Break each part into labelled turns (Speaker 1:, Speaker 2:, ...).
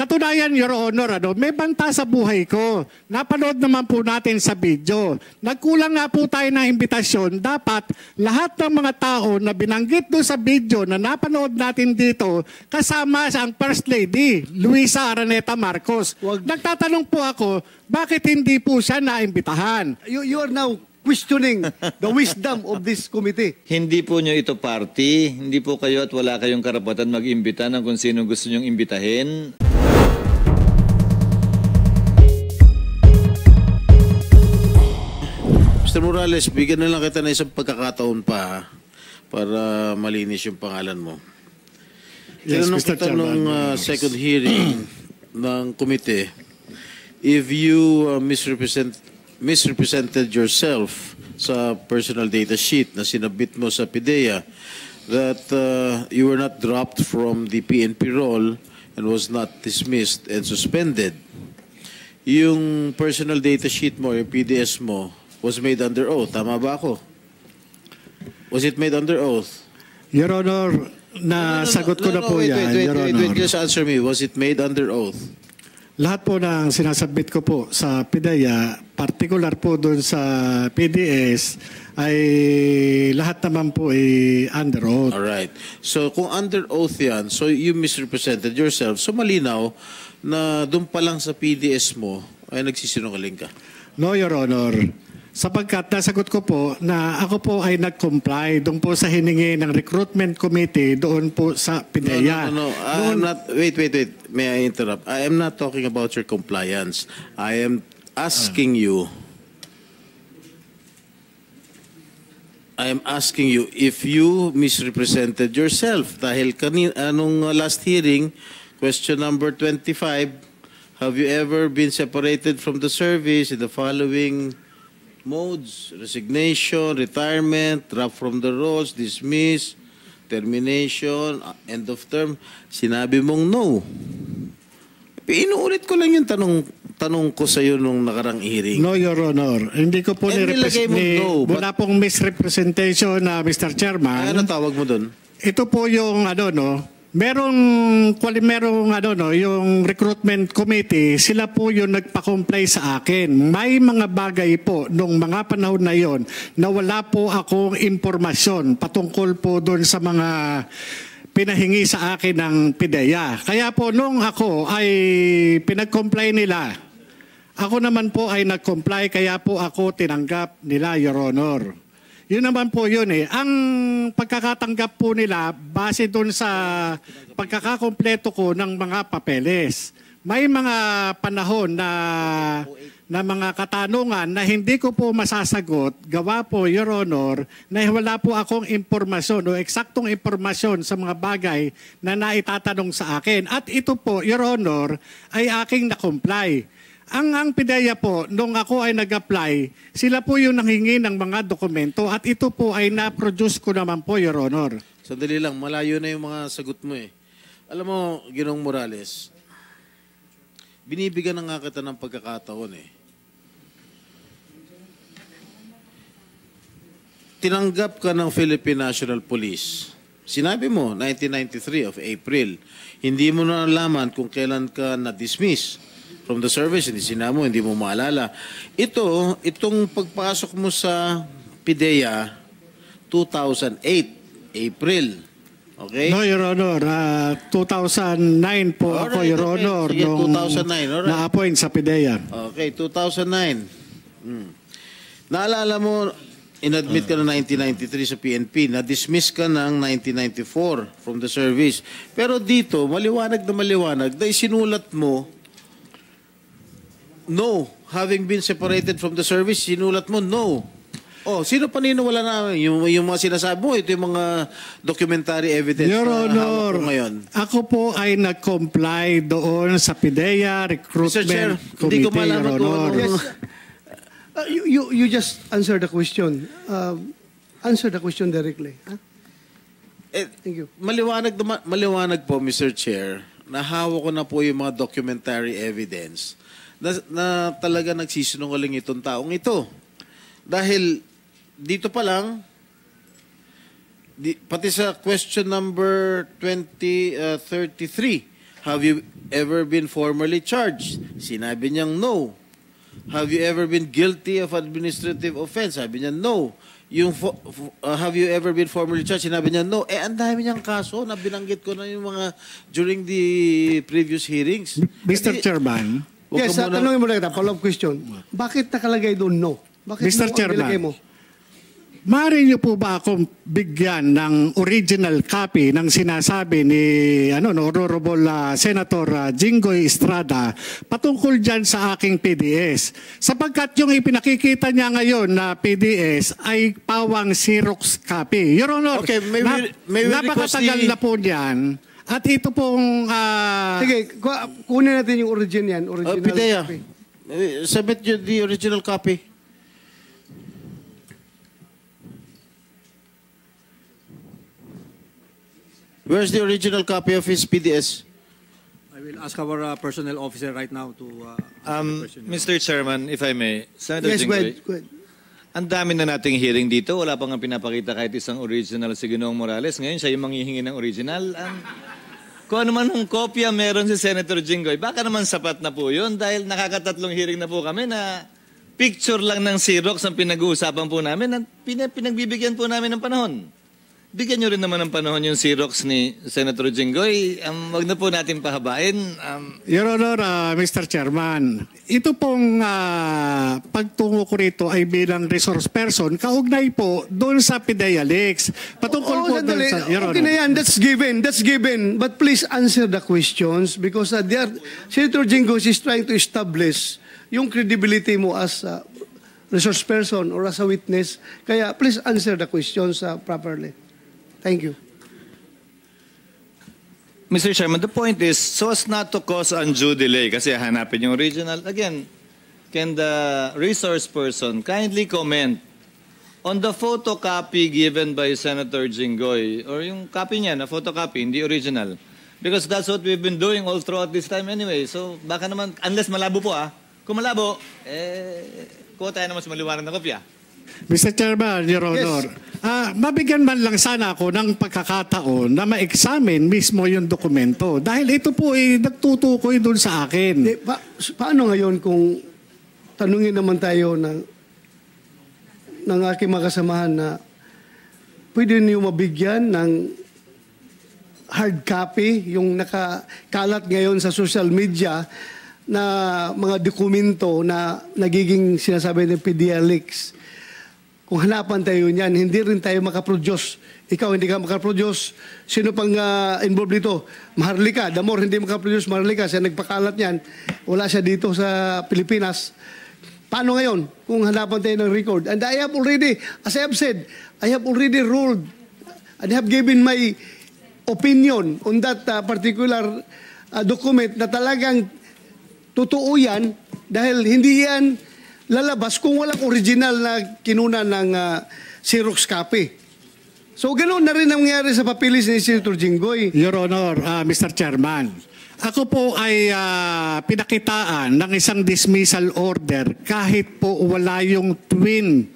Speaker 1: katunayan, Your Honor, may banta sa buhay ko. Napanood naman po natin sa video. Nagkulang nga po tayo ng imbitasyon. Dapat lahat ng mga tao na binanggit doon sa video na napanood natin dito, kasama ang First Lady, Luisa Araneta Marcos. Nagtatanong po ako, bakit hindi po siya naimbitahan?
Speaker 2: You are now questioning the wisdom of this committee.
Speaker 3: Hindi po nyo ito party. Hindi po kayo at wala kayong karapatan mag-imbita ng kung sino gusto nyong imbitahin.
Speaker 4: Mr. Morales, bigyan na lang kita na isang pagkakataon pa para malinis yung pangalan mo.
Speaker 1: Yes,
Speaker 4: Tinanong
Speaker 1: Mr.
Speaker 4: kita nung second hearing ng komite, if you misrepresented yourself sa personal data sheet na sinabit mo sa PIDEA that you were not dropped from the PNP roll and was not dismissed and suspended. Yung personal data sheet mo, yung PDS mo, was made under oath. Tama ba ako? Was it made under oath?
Speaker 1: Your Honor, sagot ko na po yan, Your Honor.
Speaker 4: Just answer me. Was it made under oath?
Speaker 1: Lahat po ng sinasabit ko po sa PIDEA, particular po doon sa PDS, ay lahat naman po ay under oath.
Speaker 4: Alright. So kung under oath yan, so you misrepresented yourself, so malinaw na doon pa lang sa PDS mo ay nagsisinungaling ka.
Speaker 1: No, Your Honor. Sapagkat nasagot ko po na ako po ay nag-comply doon po sa hiningi ng recruitment committee doon po sa PIDEA.
Speaker 4: No. I'm not, wait. May I interrupt? I am not talking about your compliance. I am asking you if you misrepresented yourself. Dahil anong last hearing, question number 25, have you ever been separated from the service in the following modes: resignation, retirement, drop from the rolls, dismiss, termination, end of term? Sinabi mong no. Inuulit ko lang yung tanong ko sa iyo nung nakarang hearing.
Speaker 1: No, Your Honor. Hindi ko po wala pong misrepresentation na Mr. Chairman.
Speaker 4: Ano tawag mo doon?
Speaker 1: Ito po yung merong yung recruitment committee, sila po yung nagpa-comply sa akin. May mga bagay po nung mga panahon na yon na wala po akong impormasyon patungkol po doon sa mga pinahingi sa akin ng PIDEA. Kaya po nung ako ay pinag-comply nila, ako naman po ay nag-comply, kaya po ako tinanggap nila, Your Honor. Yun naman po yun eh. Ang pagkakatanggap po nila, base doon sa pagkakakompleto ko ng mga papeles. May mga panahon na mga katanungan na hindi ko po masasagot, gawa po, Your Honor, na wala po akong impormasyon o eksaktong impormasyon sa mga bagay na naitatanong sa akin. At ito po, Your Honor, ay aking na-comply. Ang PIDEA po, nung ako ay nag-apply, sila po yung nanghingi ng mga dokumento at ito po ay na-produce ko naman po, Your Honor.
Speaker 4: Sandali lang, malayo na yung mga sagot mo eh. Alam mo, Ginoong Morales, binibigyan na nga kita ng pagkakataon eh. Tinanggap ka ng Philippine National Police. Sinabi mo, 1993 of April. Hindi mo na nalaman kung kailan ka na-dismiss from the service, hindi sinamo, hindi mo maalala. Itong pagpasok mo sa PIDEA, 2008, April. Okay?
Speaker 1: No, Your Honor. 2009 po
Speaker 4: Alright,
Speaker 1: ako, Your Honor,
Speaker 4: sige,
Speaker 1: nung
Speaker 4: 2009,
Speaker 1: na-appoint sa PIDEA.
Speaker 4: Okay, 2009. Naalala mo, inadmit ka na 1993 sa PNP, na-dismiss ka ng 1994 from the service. Pero dito, maliwanag na isinulat mo, no. Having been separated from the service, sinulat mo, no. Oh, sino paniniwala na yung mga sinasabi mo? Ito yung mga documentary evidence
Speaker 1: Your
Speaker 4: na
Speaker 1: Honor,
Speaker 4: hawak ko ngayon.
Speaker 1: ako po ay nag-comply doon sa PIDEA Recruitment Committee,
Speaker 4: hindi ko malaman
Speaker 1: Your Honor.
Speaker 4: Yes.
Speaker 2: You just answer the question. Answer the question directly. Huh? Thank you.
Speaker 4: Maliwanag po, Mr. Chair, na hawak ko na po yung mga documentary evidence na talaga nagsisinungaling itong taong ito. Dahil dito pa lang, pati sa question number 33, Have you ever been formally charged? Sinabi niyang no. Have you ever been guilty of administrative offense? Sabi niya no. Yung have you ever been formally charged? Sinabi niya no. Ang dami niyang kaso na binanggit ko na yung mga during the previous hearings.
Speaker 1: Mr. Chairman.
Speaker 2: Yes, tanongin mo na kita, follow-up question. Bakit nakalagay doon no? Bakit
Speaker 1: Mr.
Speaker 2: no ang nilagay
Speaker 1: Chairman.
Speaker 2: mo?
Speaker 1: Maaari niyo po ba akong bigyan ng original copy ng sinasabi ni Honorable Senator Jinggoy Estrada patungkol dyan sa aking PDS? Sapagkat yung ipinakikita niya ngayon na PDS ay pawang Xerox copy. Your Honor,
Speaker 4: Okay, may we request
Speaker 1: napakatagal na po niyan. At ito pong...
Speaker 2: Sige, kunin natin yung original
Speaker 4: Pidea,
Speaker 2: copy.
Speaker 4: submit you the original copy. Where's the original copy of his PDS?
Speaker 5: I will ask our personnel officer right now to question.
Speaker 3: Mr. Chairman, if I may, Senator
Speaker 2: Yes, go
Speaker 3: Jinggoy,
Speaker 2: ahead.
Speaker 3: ang dami na nating hearing dito. Wala pang pinapakita kahit isang original si Ginoong Morales. Ngayon, siya yung manghihingi ng original. Kung ano man yung kopya meron si Senator Jinggoy, baka naman sapat na po yun dahil nakakatatlong hearing na po kami na picture lang ng Xerox ang pinag-uusapan po namin at pinagbibigyan po namin ng panahon. Bigyan nyo rin naman ng panahon yung Xerox ni Senator Jinggoy. Wag na po natin pahabain.
Speaker 1: Your Honor, Mr. Chairman, ito pong pagtungo ko rito ay bilang resource person, kaugnay po doon sa PIDEA Leaks. Patungkol po doon sa... Your
Speaker 2: Okay na
Speaker 1: Honor.
Speaker 2: yan, that's given. But please answer the questions because Senator Jinggoy is trying to establish yung credibility mo as a resource person or as a witness. Kaya please answer the questions properly. Thank you.
Speaker 3: Mr. Chairman, the point is, so as not to cause undue delay, kasi hanapin yung original, again, can the resource person kindly comment on the photocopy given by Senator Jinggoy, or yung copy niya, na photocopy, hindi original? Because that's what we've been doing all throughout this time anyway. So baka naman, unless malabo po kung malabo, kuha tayo naman sa maliwanag na kopya.
Speaker 1: Mr. Chairman, Your Honor, mabigyan man lang sana ako ng pagkakataon na ma-examine mismo yung dokumento. Dahil ito po ay nagtutukoy doon sa akin.
Speaker 2: Paano ngayon kung tanungin naman tayo ng aking mga kasamahan na pwede niyo mabigyan ng hard copy, yung nakakalat ngayon sa social media na mga dokumento na nagiging sinasabi ng PIDEA Leaks. Kung hanapan tayo niyan, hindi rin tayo makaproduce. Ikaw hindi ka makaproduce. Sino pang involved dito? Maharlika. Damor hindi makaproduce. Maharlika. Siya nagpakalat niyan. Wala siya dito sa Pilipinas. Paano ngayon kung hanapan tayo ng record? And I have already, as I have said, I have already ruled and have given my opinion on that particular document na talagang totoo yan dahil hindi yan lalabas kung walang original na kinuna ng Xerox copy. So ganoon na rin ang nangyari sa papilis ni Senator Jinggoy.
Speaker 1: Your Honor, Mr. Chairman, ako po ay pinakitaan ng isang dismissal order kahit po wala yung twin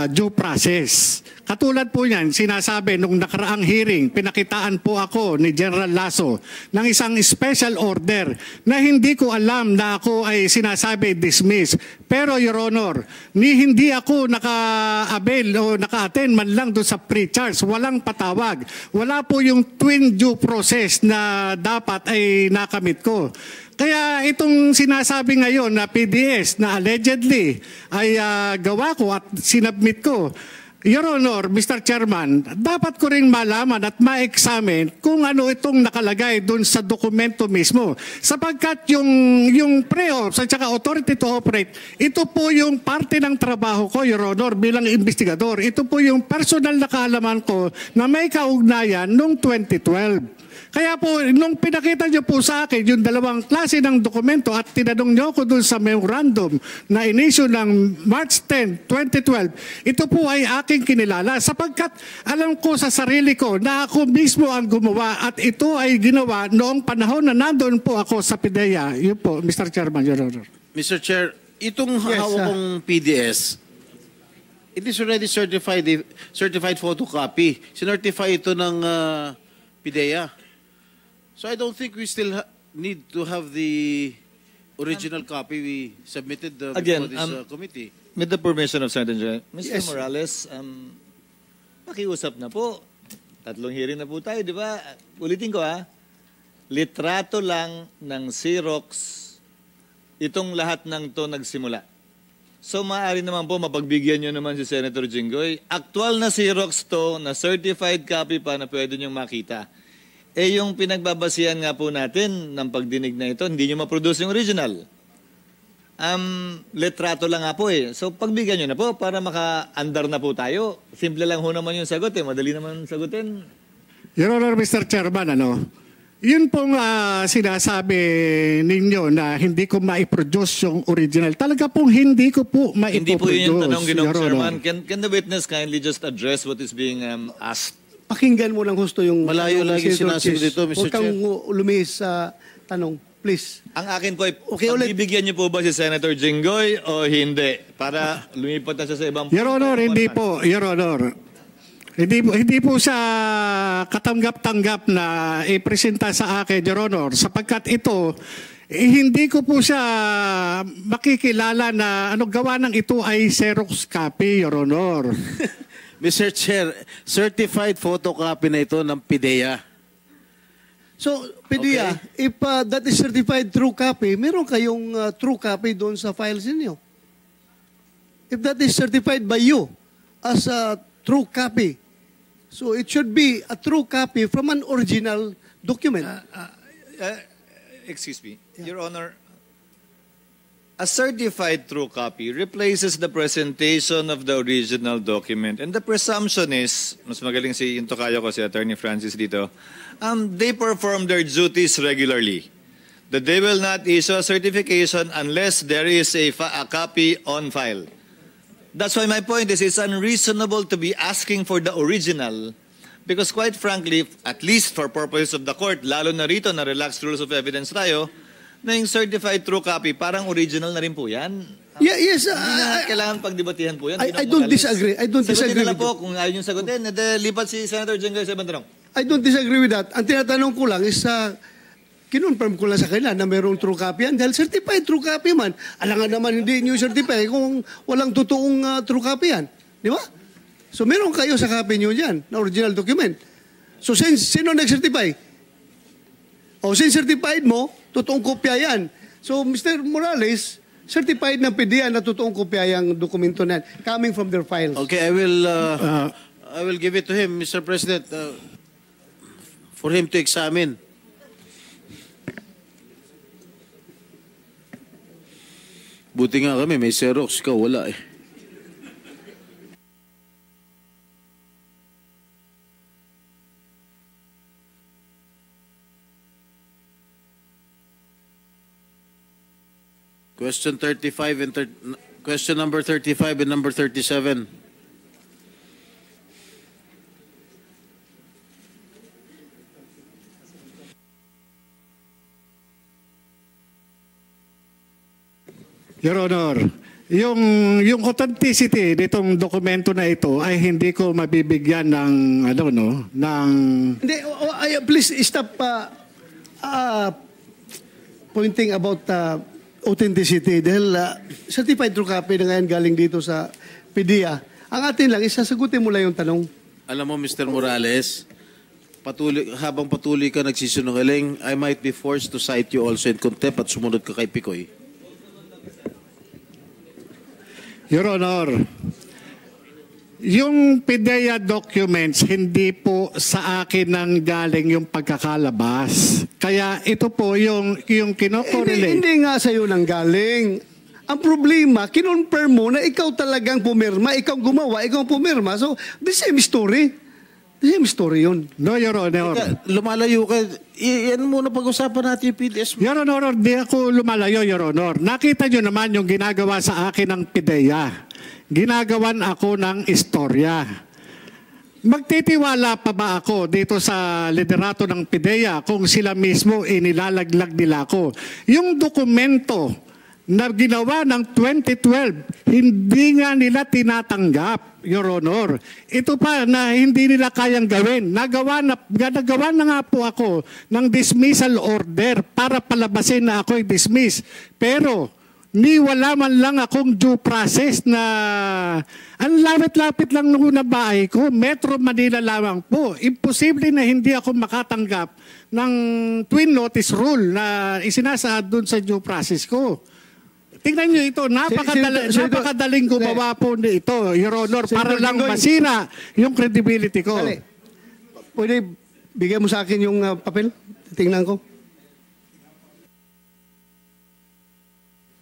Speaker 1: due process. Katulad po niyan, sinasabi nung nakaraang hearing, pinakitaan po ako ni General Lasso ng isang special order na hindi ko alam na ako ay sinasabi dismiss. Pero Your Honor, hindi ako naka-avail o naka-attend man lang doon sa pre-charge. Walang patawag. Wala po yung twin due process na dapat ay nakamit ko. Kaya itong sinasabi ngayon na PDS na allegedly ay gawa ko at sinubmit ko, Your Honor, Mr. Chairman, dapat ko rin malaman at ma-examine kung ano itong nakalagay doon sa dokumento mismo. Sapagkat yung pre-ops at saka authority to operate, ito po yung parte ng trabaho ko, Your Honor, bilang investigador. Ito po yung personal na kaalaman ko na may kaugnayan noong 2012. Kaya po, nung pinakita niyo po sa akin yung dalawang klase ng dokumento at tinanong niyo ako doon sa memorandum na inisyu ng March 10, 2012, ito po ay aking kinilala sapagkat alam ko sa sarili ko na ako mismo ang gumawa at ito ay ginawa noong panahon na nandoon po ako sa PIDEA. Yun po, Mr. Chairman, Your Honor.
Speaker 4: Mr. Chair, itong hawak kong PDS, it is already certified photocopy. Sinertify ito ng PIDEA. So I don't think we still need to have the original copy we submitted
Speaker 3: Again,
Speaker 4: before this committee.
Speaker 3: With the permission of Senator Joy, Mr.
Speaker 2: Yes.
Speaker 3: Morales, pakiusap na po. 3 hearing na po tayo, di ba? Ulitin ko litrato lang ng Xerox itong lahat ng to nagsimula. So maaari naman po mapagbigyan nyo naman si Senator Jinggoy. Actual na Xerox to, na certified copy pa na pwede nyong makita. Yung pinagbabasihan nga po natin ng pagdinig na ito, hindi nyo ma-produce yung original. Litrato lang nga po So pagbigyan nyo na po para maka-andar na po tayo. Simple lang ho naman yung sagot Madali naman sagutin.
Speaker 1: Your Honor, Mr. Chairman, yun pong sinasabi ninyo na hindi ko ma-produce yung original. Talaga pong hindi ko po ma-produce.
Speaker 3: Hindi po yun yung tanong, Ginoong
Speaker 1: Your Honor.
Speaker 3: Chairman. Can the witness kindly just address what is being asked?
Speaker 2: Pakinggan mo lang gusto yung...
Speaker 4: Malayo lagi
Speaker 2: Senator
Speaker 4: sinasabi
Speaker 2: Chis.
Speaker 4: dito, Mr.
Speaker 2: Huwag kang
Speaker 4: Chair.
Speaker 2: lumihis sa tanong, please.
Speaker 3: Ang akin po ay,
Speaker 2: Okay, ulit.
Speaker 3: pagbibigyan niyo po ba si Senator Jinggoy o hindi? Para lumipat na siya sa ibang...
Speaker 1: Your Honor, hindi po. Your Honor. Hindi po siya katanggap-tanggap na ipresenta sa akin, Your Honor, sapagkat ito, hindi ko po siya makikilala na gawa ng ito ay Xerox copy, Your Honor.
Speaker 4: Mr. Chair, certified photocopy na ito ng PIDEA.
Speaker 2: So, PDEA, if that is certified true copy, meron kayong true copy doon sa files ninyo. If that is certified by you as a true copy, so it should be a true copy from an original document.
Speaker 3: Excuse me, Your Honor. A certified true copy replaces the presentation of the original document. And the presumption is, mas magaling yung tokayo ko si Attorney Francis dito, they perform their duties regularly. That they will not issue a certification unless there is a copy on file. That's why my point is it's unreasonable to be asking for the original because quite frankly, at least for purposes of the court, lalo na rito na relaxed rules of evidence tayo, na yung certified true copy, parang original na rin po yan.
Speaker 2: Yes,
Speaker 3: Hindi na kailangan pagdebatihan po yan.
Speaker 2: I don't disagree. I don't disagree
Speaker 3: Sagutin na
Speaker 2: with
Speaker 3: po kung ayaw yung sagutin. Lipat si Senator Jinggoy sa ibang tanong.
Speaker 2: I don't disagree with that. Ang tinatanong ko lang is, kinonfirm ko lang sa kanila na mayroong true copy yan. Dahil certified true copy man. Alangan naman hindi nyo certify kung walang totoong true copy yan. Di ba? So meron kayo sa copy nyo dyan, na original document. So sino nag-certify? O since certified mo, totoong kopya yan. So Mr. Morales, certified ng PDEA na totoong kopya yung dokumento na yan, coming from their files.
Speaker 4: Okay, I will give it to him, Mr. President, for him to examine. Buti nga kami, may Xerox ka, wala eh. Question 35 and question number 35 and number 37.
Speaker 1: Your Honor, yung authenticity nitong dokumento na ito ay hindi ko mabibigyan ng ng
Speaker 2: Hindi, please stop pointing about authenticity dahil certified true copy na ngayon galing dito sa PDEA. Ang atin lang, isasagutin mo lang yung tanong.
Speaker 4: Alam mo, Mr. Morales, habang patuloy ka nagsisinungaling, I might be forced to cite you also in contempt at sumunod ka kay Picoy.
Speaker 1: Your Honor, yung PDEA documents, hindi po sa akin nang galing yung pagkakalabas. Kaya ito po yung kinokorelate.
Speaker 2: Hindi nga sa'yo nang galing. Ang problema, kinonfirm mo na ikaw talagang pumirma, ikaw gumawa, ikaw pumirma. So, the same story. The same story yun.
Speaker 1: No, Your Honor.
Speaker 4: Lumalayo ka. Yan muna pag-usapan natin yung PDS mo.
Speaker 1: Your Honor, di ako lumalayo, Your Honor. Nakita nyo naman yung ginagawa sa akin ng PDEA. Ginagawan ako ng istorya. Magtitiwala pa ba ako dito sa liderato ng PDEA kung sila mismo inilalaglag nila ako? Yung dokumento na ginawa ng 2012, hindi nga nila tinatanggap, Your Honor. Ito pa na hindi nila kayang gawin. Nagawa na nga po ako ng dismissal order para palabasin na ako'y dismiss. Pero wala man lang akong due process na ang lapit-lapit lang nung una bahay ko, Metro Manila lamang po. Imposible na hindi ako makatanggap ng twin notice rule na isinasaad doon sa due process ko. Tingnan nyo ito, napakadaling gumawa po nito, Your Honor, para lang masira yung credibility ko.
Speaker 2: Dali. Pwede bigyan mo sa akin yung papel? Tingnan ko.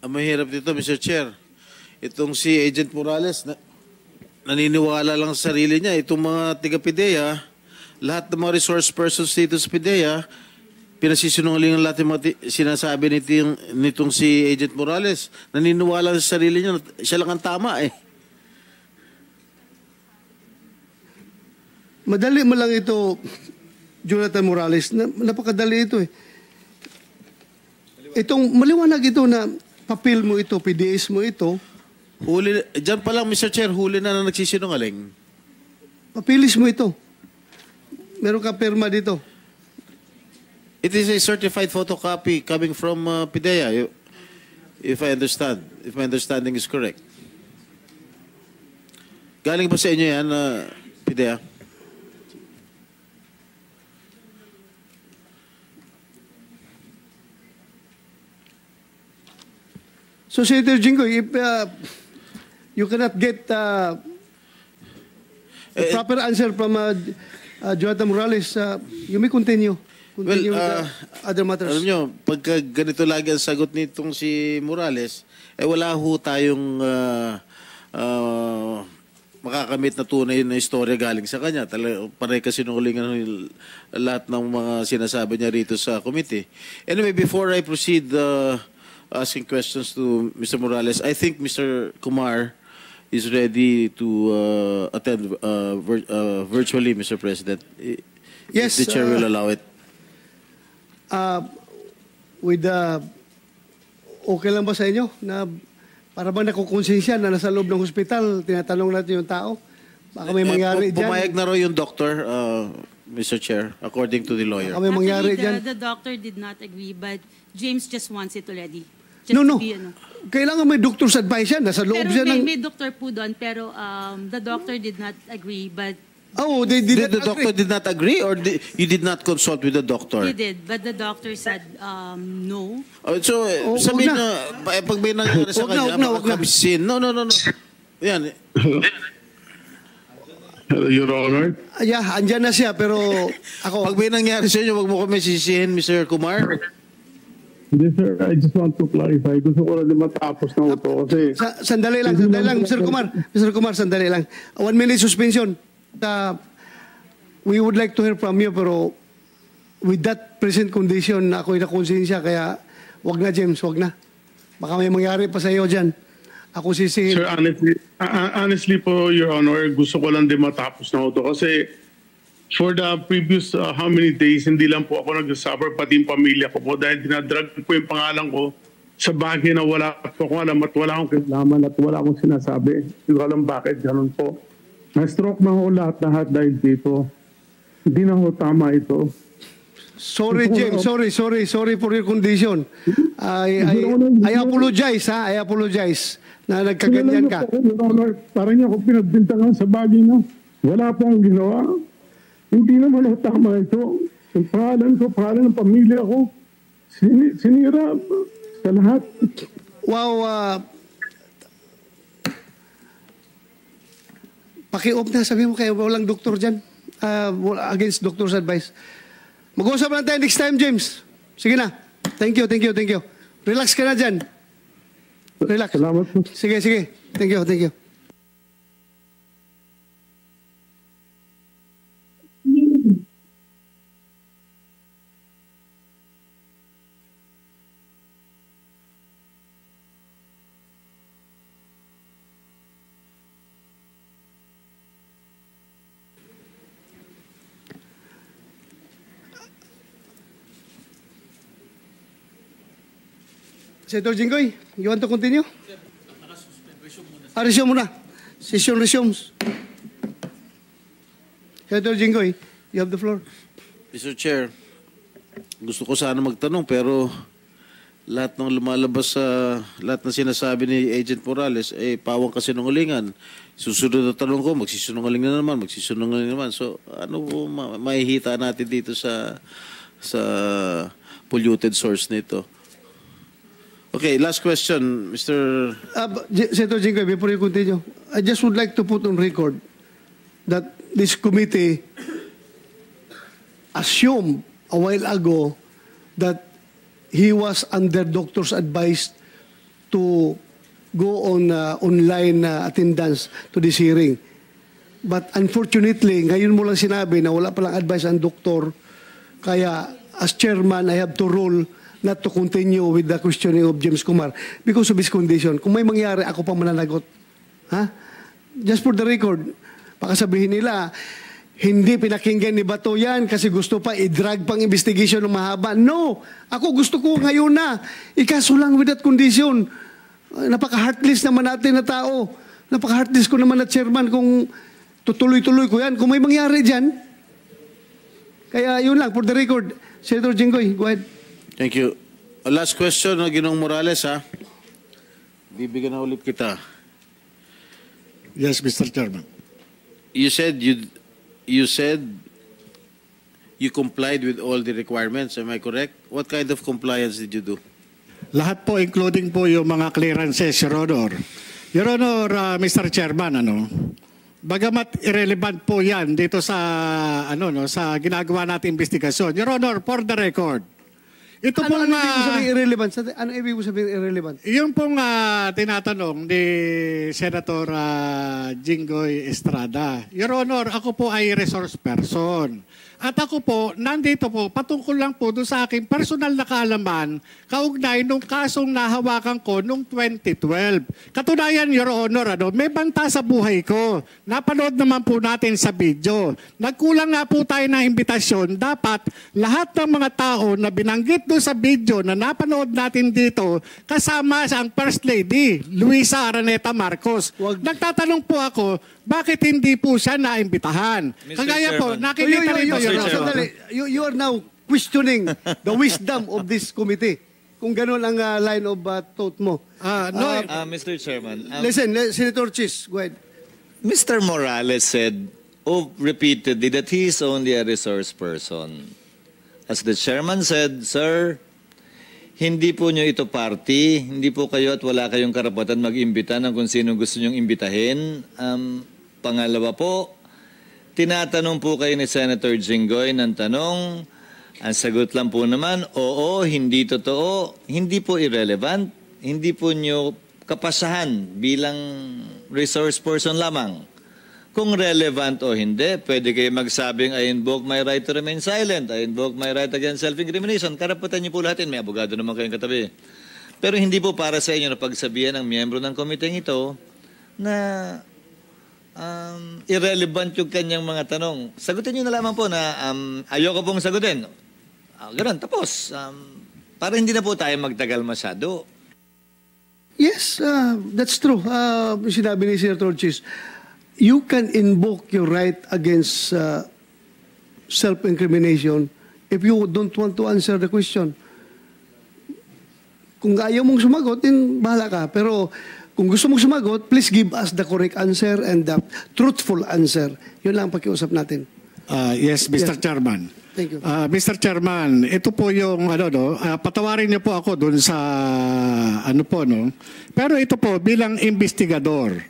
Speaker 4: Ang mahirap dito, Mr. Chair, itong si Agent Morales, naniniwala lang sa sarili niya. Itong mga taga-PIDEA, lahat ng mga resource persons dito sa PIDEA, pinasisinungalingan lahat yung mga sinasabi nitong si Agent Morales. Naniniwala sa sarili niya, siya lang ang tama eh.
Speaker 2: Madali mo lang ito, Jonathan Morales. Napakadali ito eh. Itong maliwanag ito na papel mo ito, PDS mo ito.
Speaker 4: Huli, dyan pa lang, Mr. Chair, huli na nagsisinungaling.
Speaker 2: Papilis mo ito. Meron ka perma dito.
Speaker 4: It is a certified photocopy coming from PIDEA, if I understand, if my understanding is correct. Galing ba sa inyo yan, PIDEA?
Speaker 2: So, Senator Jinggoy, if you cannot get proper answer from Jonathan Morales, you may continue. Continue with other matters.
Speaker 4: Alam nyo, pagka ganito lagi ang sagot nitong si Morales, wala ho tayong makakamit na tunay na istorya galing sa kanya. Panay kasi sinungalingan lahat ng mga sinasabi niya rito sa committee. Anyway, before I proceed asking questions to Mr. Morales, I think Mr. Kumar is ready to attend virtually, Mr. President.
Speaker 2: Yes,
Speaker 4: if the chair will allow it.
Speaker 2: Okay lang ba sa inyo na para bang nakukonsensya na nasa loob ng hospital, tinatanong natin yung tao? Baka may mangyari dyan.
Speaker 4: Pumayag na raw yung doctor, Mr. Chair, according to the lawyer.
Speaker 2: Baka may mangyari dyan.
Speaker 6: The doctor did not agree, but James just wants it already.
Speaker 2: No. Kailangan may doctor's advice yan. Nasa loob
Speaker 6: Pero
Speaker 2: siya ng...
Speaker 6: may doctor po doon, pero the doctor did not agree, but
Speaker 2: Oh, they did
Speaker 4: The doctor did not agree, or you did not consult with the doctor?
Speaker 6: he did. But the doctor said no.
Speaker 4: So, sabihin na, pag may nangyari sa kanya,
Speaker 2: wag na.
Speaker 4: makakabisin. No. Yan.
Speaker 7: Your Honor.
Speaker 2: Yeah, andyan na siya, pero ako...
Speaker 4: Pag may nangyari sa inyo, wag mo kami sisihin, Mr. Kumar.
Speaker 7: Hindi, sir. I just want to clarify. Gusto ko lang din matapos na ito kasi...
Speaker 2: Sandali lang, Mr. Kumar. Mr. Kumar, sandali lang. 1 minute suspension. We would like to hear from you, pero with that present condition, ako'y nakonsensya, kaya wag na, James, wag na. Baka may mangyari pa sa iyo dyan. Ako sisihin.
Speaker 7: Sir, honestly po, Your Honor, gusto ko lang din matapos na ito kasi for the previous how many days, hindi lang po ako nag-suffer, pati yung pamilya ko po dahil dinadrag po yung pangalan ko sa bagay na wala po akong alam at wala akong kailangan at wala akong sinasabi. Hindi ko alam bakit ganun po. Na-stroke na ho lahat dahil dito. Hindi na ho tama ito.
Speaker 2: Sorry, James. Sorry for your condition. I apologize, ha? I apologize na nagkaganyan ka.
Speaker 7: Parang niya ako pinagbintangan sa bagay na wala po ang ginawa. Hindi naman ho tama ito. Yung pangalan ko, pangalan ng pamilya ko, sinira sa lahat.
Speaker 2: Wow, paki-off na, sabi mo kayo, walang doktor dyan. Against doctor's advice. Mag-uusap lang tayo next time, James. Sige na. Thank you. Relax ka na dyan. Relax.
Speaker 7: Salamat po.
Speaker 2: Sige. Thank you. Senator Jinggoy, you want to continue? Resume muna. Session resumes. Senator Jinggoy, you have the floor.
Speaker 4: Mr. Chair, gusto ko sana magtanong pero lahat ng lumalabas sa lahat ng sinasabi ni Agent Morales pawang kasinungalingan. Susunod na tanong ko, magsisinungaling na naman. So ano po mahihita natin dito sa polluted source nito? Okay, last question, Mr.
Speaker 2: Senator Jinggoy, before you continue, I just would like to put on record that this committee assumed a while ago that he was under doctor's advice to go on online attendance to this hearing. But unfortunately, ngayon mo lang sinabi na wala palang advice ang doktor, kaya as chairman, I have to rule not to continue with the questioning of James Kumar because of his condition. Kung may mangyari, ako pa mananagot. Ha? Just for the record, pakasabihin nila, hindi pinakinggan ni Bato yan kasi gusto pa i-drag pang investigation ng mahaba. No! Ako gusto ko ngayon na. Ikaso lang with that condition. Napaka-heartless naman natin na tao. Napaka-heartless ko naman na chairman kung tutuloy-tuloy ko yan. Kung may mangyari dyan. Kaya yun lang, for the record. Senator Jinggoy, go ahead.
Speaker 4: Thank you. Last question, Ginoong Morales, ha? Bibigyan na ulit kita.
Speaker 1: Yes, Mr. Chairman.
Speaker 4: You said you complied with all the requirements. Am I correct? What kind of compliance did you do?
Speaker 1: Lahat po, including po yung mga clearances, Your Honor. Your Honor, Mr. Chairman, bagamat irrelevant po yan dito sa, sa ginagawa natin investigasyon. Your Honor, for the record, ito
Speaker 2: ano ibig mo sabihin irrelevant? Ano ibig mo sabihin irrelevant?
Speaker 1: Yung pong tinatanong ni Senator Jinggoy Estrada. Your Honor, ako po ay resource person. At ako po, nandito po, patungkol lang po doon sa aking personal na kaalaman, kaugnay nung kasong nahawakan ko noong 2012. Katunayan, Your Honor, may banta sa buhay ko. Napanood naman po natin sa video. Nagkulang nga po tayo ng imbitasyon. Dapat lahat ng mga tao na binanggit doon sa video na napanood natin dito, kasama ang First Lady, Luisa Araneta Marcos. Nagtatanong po ako, bakit hindi po siya naimbitahan? Kagaya po, nakikita rito, Your Honor.
Speaker 2: You are now questioning the wisdom of this committee. Kung gano'n ang line of thought mo.
Speaker 3: Mr. Chairman.
Speaker 2: Listen, Senator Chis, go ahead.
Speaker 3: Mr. Morales said repeatedly that he is only a resource person. As the chairman said, sir, hindi po nyo ito party, hindi po kayo at wala kayong karapatan mag-imbita ng kung sino gusto nyong imbitahin. Pangalawa po, tinatanong po kayo ni Senator Jinggoy ng tanong, ang sagot lang po naman, oo, hindi totoo, hindi po irrelevant, hindi po nyo kapasahan bilang resource person lamang. Kung relevant o hindi, pwede kayo magsabing, I invoke my right to remain silent, I invoke my right against self-incrimination. Karapatan niyo po lahat yun, may abogado naman kayong katabi. Pero hindi po para sa inyo na pagsabihan ng miyembro ng komiteng ito na irrelevant yung kanyang mga tanong. Sagutin niyo na lamang po na ayoko pong sagutin. Ganun, tapos. Para hindi na po tayo magtagal masyado.
Speaker 2: Yes, that's true. Sinabi ni Senator Chis, you can invoke your right against self-incrimination if you don't want to answer the question. Kung ayaw mong sumagot, then bahala ka. Pero kung gusto mong sumagot, please give us the correct answer and the truthful answer. Yun lang ang pakiusap natin.
Speaker 1: Yes, Mr. Chairman.
Speaker 2: Thank you.
Speaker 1: Mr. Chairman, ito po yung patawarin niyo po ako dun sa Pero ito po bilang investigador.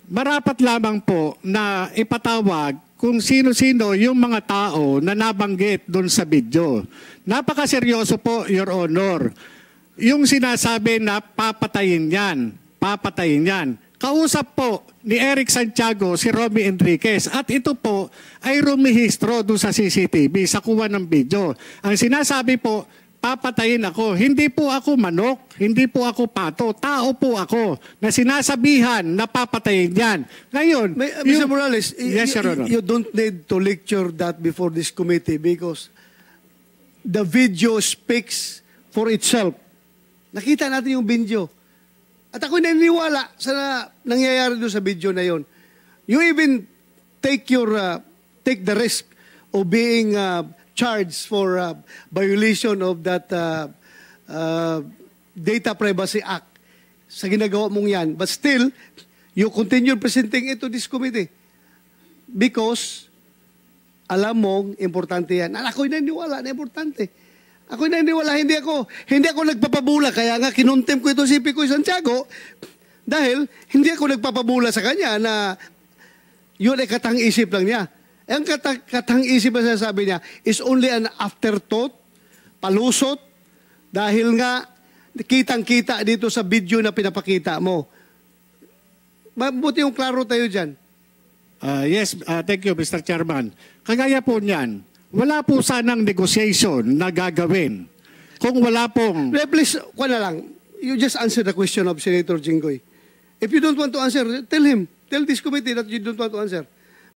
Speaker 1: Marapat lamang po na ipatawag kung sino-sino yung mga tao na nabanggit dun sa video. Napakaseryoso po, Your Honor. Yung sinasabi na papatayin yan. Kausap po ni Eric Santiago si Romy Enriquez at ito po ay rumihistro doon sa CCTV sa kuha ng video. Ang sinasabi po, papatayin ako. Hindi po ako manok, hindi po ako pato, tao po ako na sinasabihan na papatayin yan. Ngayon,
Speaker 2: Mr. Morales,
Speaker 1: yes, Your Honor.
Speaker 2: You don't need to lecture that before this committee because the video speaks for itself. Nakita natin yung video. At ako naniniwala sa nangyayari doon sa video na yon. You even take the risk of being charged for violation of that Data Privacy Act sa ginagawa mong yan. But still, you continue presenting it to this committee because alam mong importante yan. Ako'y naniniwala na importante. Ako'y naniniwala, hindi ako nagpapabula. Kaya nga kinuntem ko ito si Picoy Santiago dahil hindi ako nagpapabula sa kanya na yun ay katang-isip lang niya. Ang katang-isip na sinasabi niya is only an afterthought, palusot, dahil nga kitang-kita dito sa video na pinapakita mo. Mabuti yung klaro tayo dyan.
Speaker 1: Yes, thank you, Mr. Chairman. Kagaya po niyan, wala po sanang negotiation na gagawin. Kung wala pong...
Speaker 2: Please, na lang. You just answer the question of Senator Jinggoy. If you don't want to answer, tell him. Tell this committee that you don't want to answer.